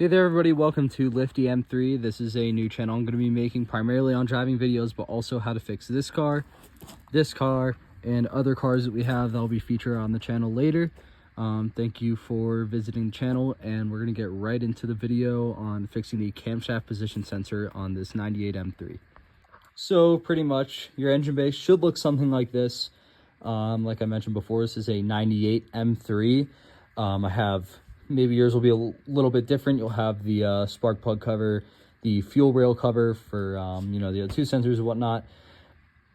Hey there everybody, welcome to Lifty M3. This is a new channel I'm going to be making primarily on driving videos, but also how to fix this car, and other cars that we have that'll be featured on the channel later. Thank you for visiting the channel, and we're going to get right into the video on fixing the camshaft position sensor on this 98 M3. So pretty much your engine bay should look something like this. Like I mentioned before, this is a 98 M3. I have, maybe yours will be a little bit different. You'll have the spark plug cover, the fuel rail cover for, the other two sensors and whatnot.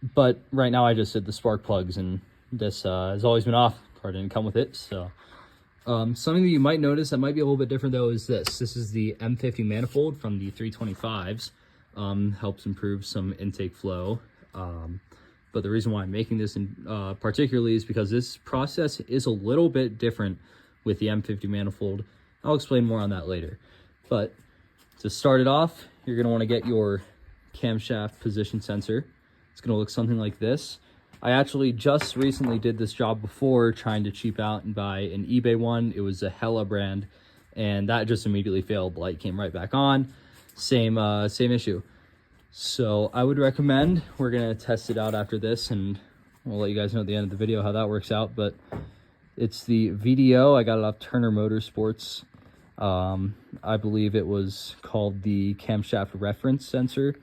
But right now I just did the spark plugs, and this has always been off. Car didn't come with it. So something that you might notice that might be a little bit different though is this. This is the M50 manifold from the 325s. Helps improve some intake flow. But the reason why I'm making this particularly is because this process is a little bit different with the M50 manifold. I'll explain more on that later. But to start it off, you're going to want to get your camshaft position sensor. It's going to look something like this. I actually just recently did this job before, trying to cheap out and buy an eBay one. It was a Hella brand, and that just immediately failed. Light came right back on. Same issue. So I would recommend, we're going to test it out after this, and we'll let you guys know at the end of the video how that works out. But it's the VDO. I got it off Turner Motorsports. I believe it was called the camshaft reference sensor.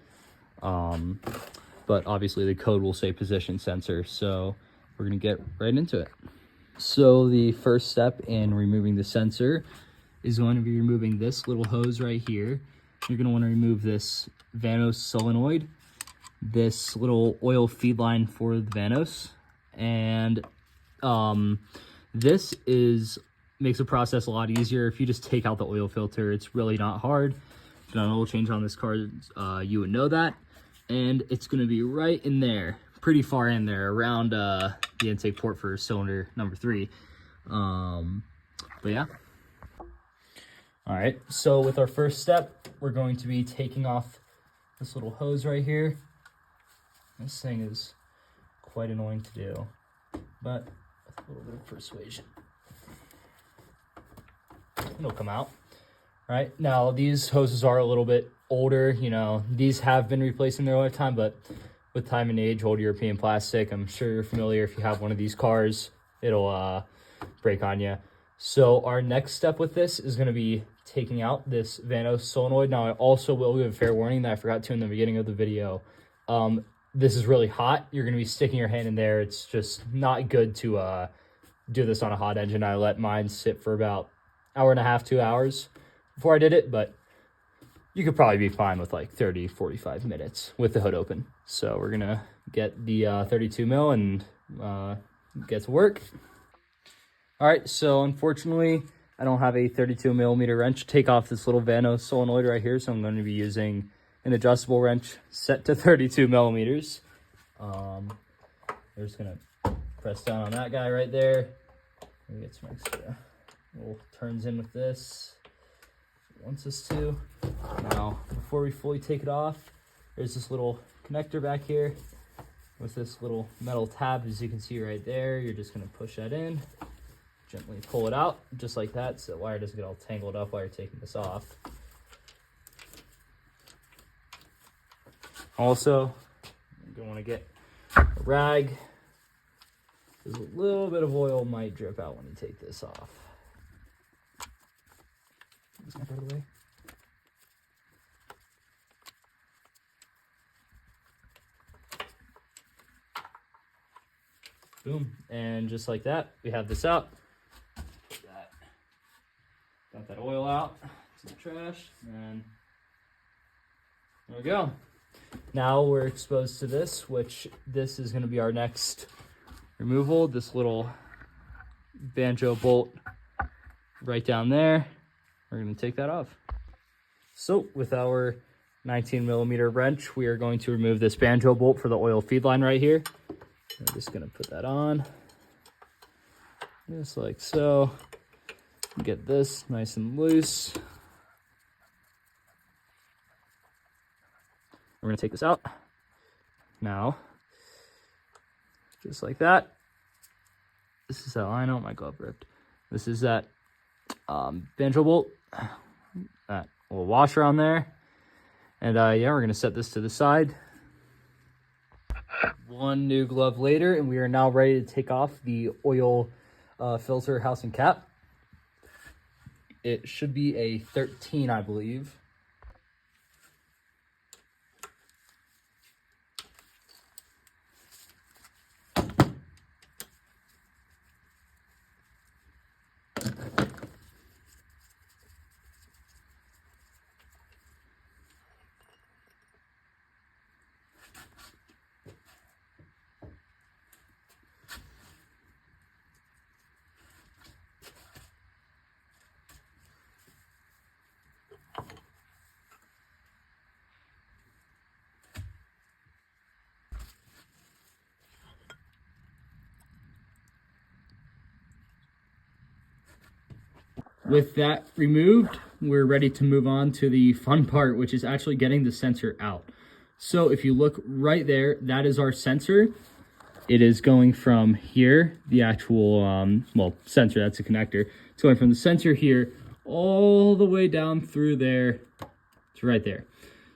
But obviously the code will say position sensor. So we're going to get right into it. So the first step in removing the sensor is going to be removing this little hose right here. You're going to want to remove this Vanos solenoid, this little oil feed line for the Vanos, and this makes the process a lot easier. If you just take out the oil filter, it's really not hard. If you've done an oil change on this car, you would know that. And it's going to be right in there, pretty far in there, around the intake port for cylinder number 3. But yeah. All right, so with our first step, we're going to be taking off this little hose right here. This thing is quite annoying to do, but with a little bit of persuasion, it'll come out. All right, now these hoses are a little bit older. These have been replaced in their lifetime, but with time and age, old European plastic, I'm sure you're familiar. If you have one of these cars, it'll break on you. So our next step with this is going to be taking out this Vanos solenoid. Now, I also will give a fair warning that I forgot to in the beginning of the video. This is really hot. You're going to be sticking your hand in there. It's just not good to do this on a hot engine. I let mine sit for about an hour and a half, 2 hours before I did it, but you could probably be fine with like 30, 45 minutes with the hood open. So we're going to get the 32 mil and get to work. All right, so unfortunately, I don't have a 32 millimeter wrench to take off this little Vanos solenoid right here, so I'm going to be using an adjustable wrench set to 32 millimeters. We're just going to press down on that guy right there. Get some extra little turns in with this. It wants us to. Now, before we fully take it off, there's this little connector back here with this little metal tab, as you can see right there. You're just going to push that in. Gently pull it out, just like that, so the wire doesn't get all tangled up while you're taking this off. Also, you're going to want to get a rag, because a little bit of oil might drip out when you take this off. Just gonna put it away. Boom, and just like that, we have this out. Got that oil out to the trash, and there we go. Now we're exposed to this, which this is going to be our next removal. This little banjo bolt right down there. We're going to take that off. So with our 19 millimeter wrench, we are going to remove this banjo bolt for the oil feed line right here. I'm just going to put that on, just like so. Get this nice and loose. We're going to take this out. Now, just like that. This is how I know my glove ripped. This is that banjo bolt. that little washer on there. And yeah, we're gonna set this to the side. One new glove later, and we are now ready to take off the oil filter housing cap. It should be a 13, I believe. With that removed, we're ready to move on to the fun part, which is actually getting the sensor out. So if you look right there, that is our sensor. It is going from here, the actual, well, sensor, that's a connector. It's going from the sensor here all the way down through there to right there.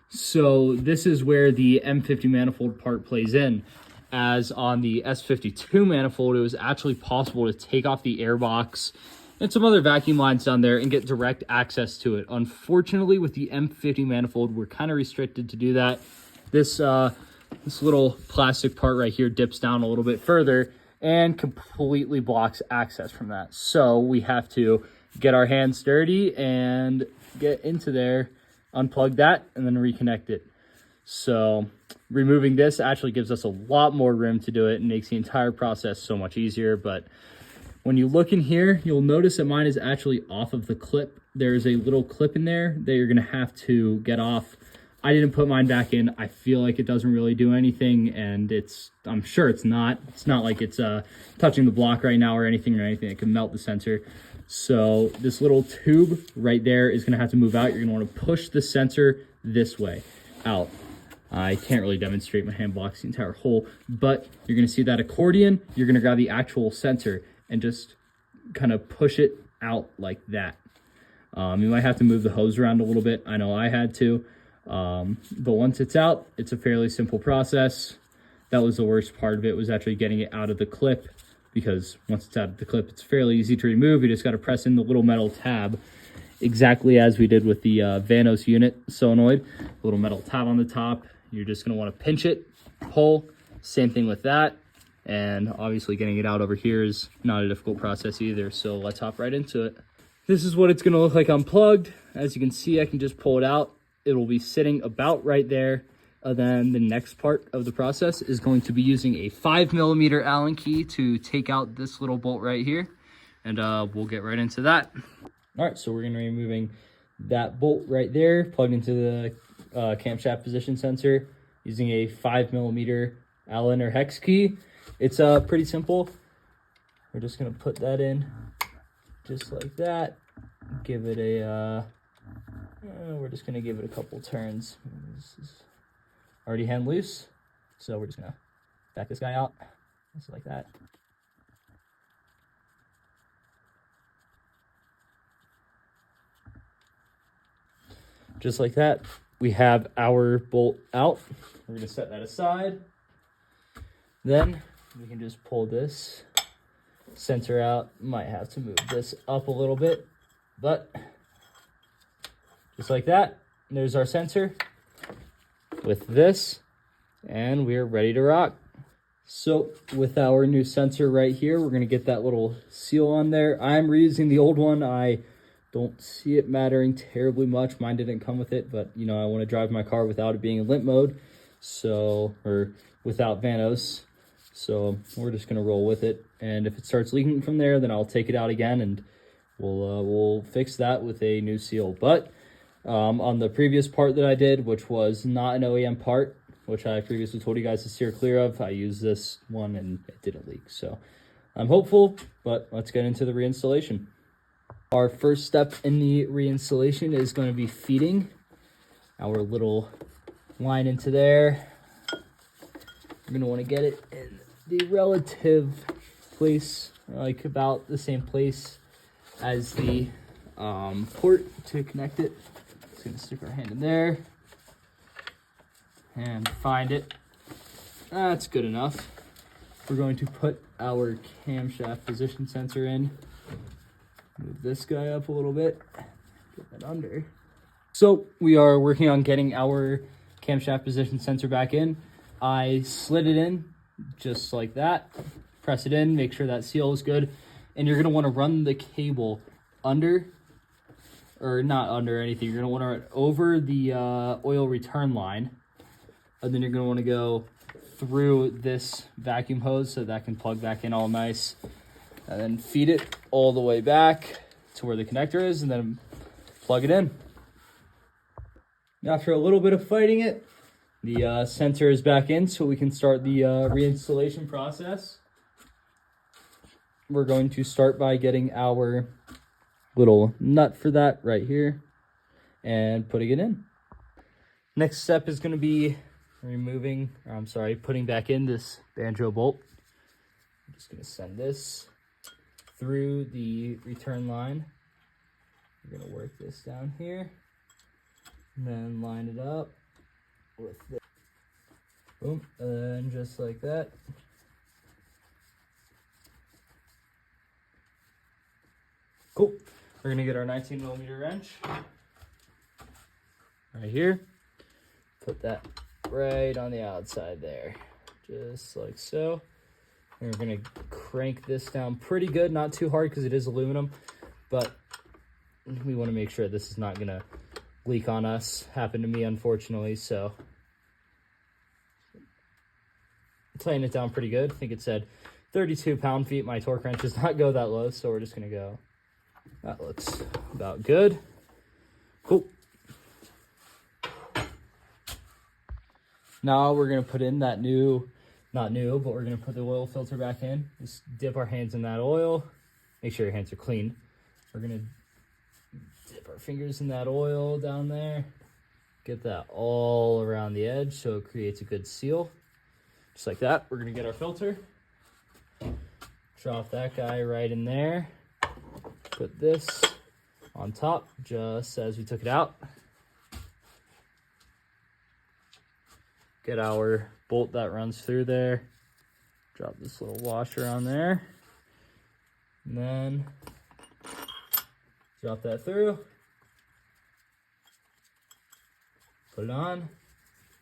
So this is where the M50 manifold part plays in. As on the S52 manifold, it was actually possible to take off the airbox and some other vacuum lines down there and get direct access to it. Unfortunately, with the M50 manifold, we're kind of restricted to do that. This little plastic part right here dips down a little bit further and completely blocks access from that. So we have to get our hands dirty and get into there, unplug that, and then reconnect it. So removing this actually gives us a lot more room to do it and makes the entire process so much easier. But when you look in here, you'll notice that mine is actually off of the clip. There's a little clip in there that you're gonna have to get off. I didn't put mine back in. I feel like it doesn't really do anything, and I'm sure it's not like it's touching the block right now or anything that can melt the sensor. So this little tube right there is gonna have to move out. You're gonna wanna push the sensor this way, out. I can't really demonstrate, my hand blocks the entire hole, but you're gonna see that accordion. You're gonna grab the actual sensor and just kind of push it out like that. You might have to move the hose around a little bit. I know I had to, but once it's out, it's a fairly simple process. That was the worst part of it, was actually getting it out of the clip, because once it's out of the clip, it's fairly easy to remove. You just got to press in the little metal tab, exactly as we did with the Vanos unit solenoid. Little metal tab on the top. You're just going to want to pinch it, pull. Same thing with that. And obviously getting it out over here is not a difficult process either. So let's hop right into it. This is what it's gonna look like unplugged. As you can see, I can just pull it out. It will be sitting about right there. And then the next part of the process is going to be using a 5mm Allen key to take out this little bolt right here. And we'll get right into that. All right, so we're gonna be removing that bolt right there, plugged into the camshaft position sensor using a 5mm Allen or hex key. It's pretty simple. We're just gonna put that in just like that. Give it a, we're just gonna give it a couple turns. This is already hand loose, so we're just gonna back this guy out, just like that. Just like that, we have our bolt out. We're gonna set that aside. Then we can just pull this sensor out. Might have to move this up a little bit, but just like that, there's our sensor with this, and we're ready to rock. So with our new sensor right here, we're gonna get that little seal on there. I'm reusing the old one. I don't see it mattering terribly much. Mine didn't come with it, but you know, I want to drive my car without it being in limp mode, so, or without Vanos. So we're just gonna roll with it, and if it starts leaking from there, then I'll take it out again, and we'll fix that with a new seal. But on the previous part that I did, which was not an OEM part, which I previously told you guys to steer clear of, I used this one and it didn't leak. So I'm hopeful, but let's get into the reinstallation. Our first step in the reinstallation is going to be feeding our little line into there. You're going to want to get it in the relative place, like about the same place as the port to connect it. gonna stick our hand in there and find it. That's good enough. We're going to put our camshaft position sensor in. Move this guy up a little bit. Get that under. So we are working on getting our camshaft position sensor back in. I slid it in just like that. Press it in, make sure that seal is good. And you're gonna wanna run the cable under, or not under anything. You're gonna wanna run it over the oil return line. And then you're gonna wanna go through this vacuum hose so that can plug back in all nice. And then feed it all the way back to where the connector is and then plug it in. After a little bit of fighting it, the sensor is back in so we can start the reinstallation process. We're going to start by getting our little nut for that right here and putting it in. Next step is going to be putting back in this banjo bolt. I'm just going to send this through the return line. We're going to work this down here and then line it up with this. Boom, and just like that. Cool. We're gonna get our 19mm wrench right here. Put that right on the outside there, just like so. And we're gonna crank this down pretty good, not too hard because it is aluminum, but we want to make sure this is not gonna leak on us. Happened to me, unfortunately, so tighten it down pretty good. I think it said 32 pound-feet. My torque wrench does not go that low, so we're just gonna go. That looks about good. Cool. Now we're gonna put in that not new, but we're gonna put the oil filter back in. Just dip our hands in that oil. Make sure your hands are clean. We're gonna dip our fingers in that oil down there. Get that all around the edge so it creates a good seal. Just like that. We're gonna get our filter. Drop that guy right in there. Put this on top just as we took it out. Get our bolt that runs through there. Drop this little washer on there. And then drop that through. Put it on.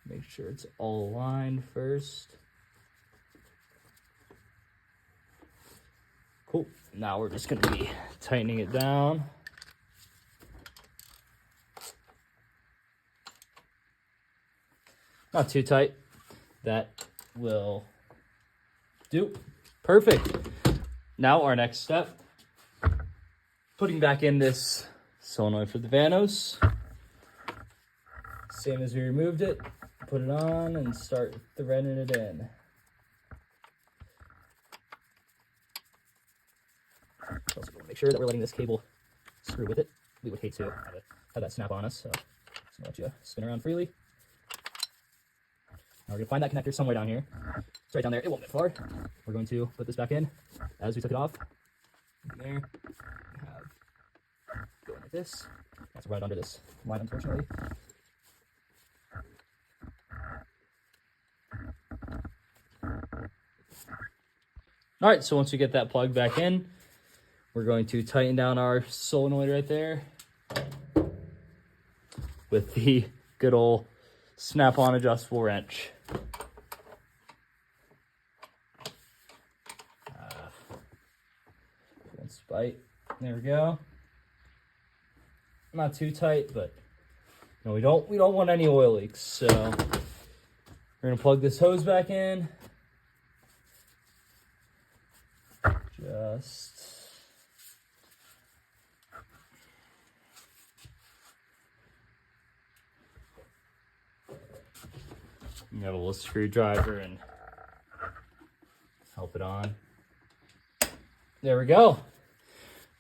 Make sure it's all aligned first. Cool. Now we're just going to be tightening it down. Not too tight. That will do. Perfect. Now our next step, putting back in this solenoid for the Vanos. Same as we removed it. Put it on and start threading it in. Also want to make sure that we're letting this cable screw with it. We would hate to have that snap on us, so just gonna let you spin around freely. Now we're gonna find that connector somewhere down here. It's right down there. It won't get far. We're going to put this back in as we took it off. There. We have going like this. That's right under this line, unfortunately. All right, so once we get that plug back in, we're going to tighten down our solenoid right there with the good old snap-on adjustable wrench. One spite. There we go. Not too tight, but no, we don't want any oil leaks. So we're gonna plug this hose back in. Just you have a little screwdriver and help it on. There we go.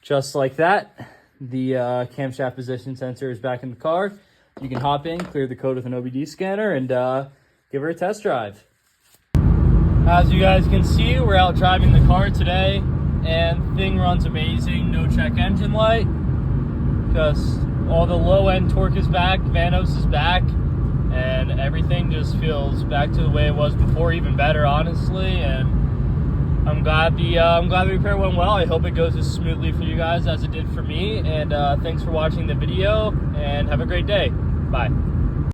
Just like that, the camshaft position sensor is back in the car. You can hop in, clear the code with an OBD scanner, and give her a test drive. As you guys can see, we're out driving the car today, and thing runs amazing. No check engine light, just all the low end torque is back, Vanos is back, and everything just feels back to the way it was before, even better, honestly. And I'm glad the repair went well. I hope it goes as smoothly for you guys as it did for me. And thanks for watching the video, and have a great day. Bye.